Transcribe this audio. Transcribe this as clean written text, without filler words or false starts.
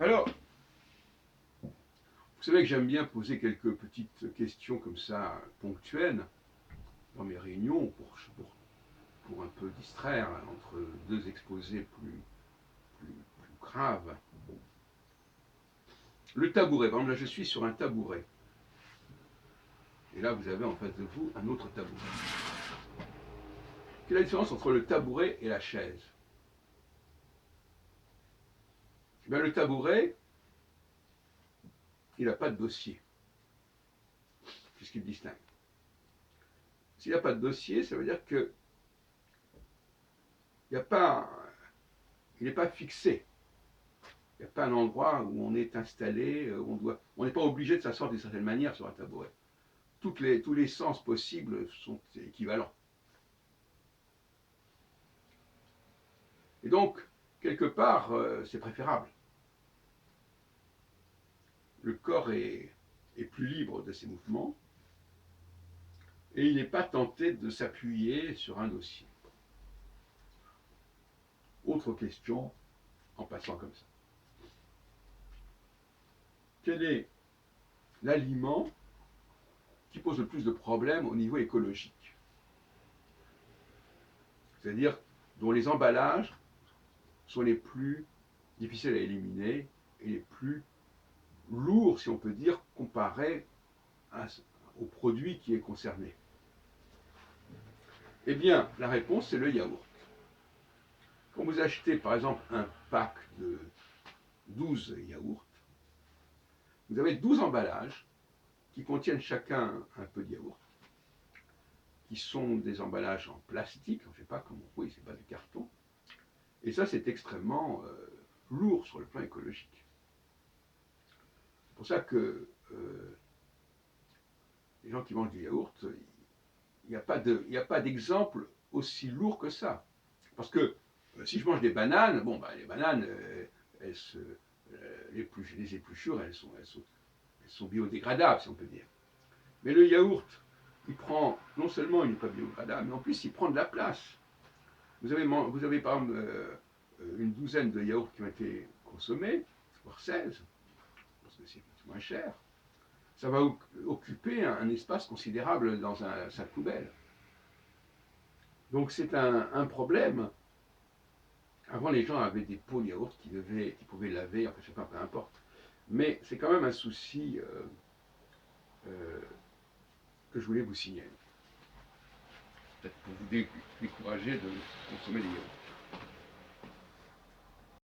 Alors, vous savez que j'aime bien poser quelques petites questions comme ça, ponctuelles, dans mes réunions, pour un peu distraire entre deux exposés plus graves. Le tabouret, par exemple, là je suis sur un tabouret. Et là vous avez en face de vous un autre tabouret. Quelle est la différence entre le tabouret et la chaise? Eh bien, le tabouret, il n'a pas de dossier. C'est ce qui le distingue. S'il n'a pas de dossier, ça veut dire que il n'est pas fixé. Il n'y a pas un endroit où on est installé, on n'est pas obligé de s'asseoir d'une certaine manière sur un tabouret. Tous les sens possibles sont équivalents. Et donc, quelque part, c'est préférable. Le corps est plus libre de ses mouvements et il n'est pas tenté de s'appuyer sur un dossier. Autre question, en passant comme ça. Quel est l'aliment qui pose le plus de problèmes au niveau écologique? C'est-à-dire dont les emballages sont les plus difficiles à éliminer et les plus lourds, si on peut dire, comparé au produit qui est concerné. Eh bien, la réponse, c'est le yaourt. Quand vous achetez, par exemple, un pack de 12 yaourts, vous avez 12 emballages qui contiennent chacun un peu de yaourt, qui sont des emballages en plastique, je ne sais pas comment, oui, c'est pas du carton. Et ça, c'est extrêmement lourd sur le plan écologique. C'est pour ça que les gens qui mangent du yaourt, il n'y a pas d'exemple aussi lourd que ça. Parce que si je mange des bananes, bon, bah, les bananes, les épluchures, elles sont biodégradables, si on peut dire. Mais le yaourt, il prend, non seulement il n'est pas biodégradable, mais en plus il prend de la place. Vous avez par exemple une douzaine de yaourts qui ont été consommés, voire 16, parce que c'est moins cher. Ça va occuper un espace considérable dans un sac poubelle. Donc c'est un problème. Avant, les gens avaient des pots de yaourt qu'ils pouvaient laver, enfin, je sais pas, peu importe. Mais c'est quand même un souci euh, que je voulais vous signaler. Peut-être pour vous décourager de consommer des yaourts.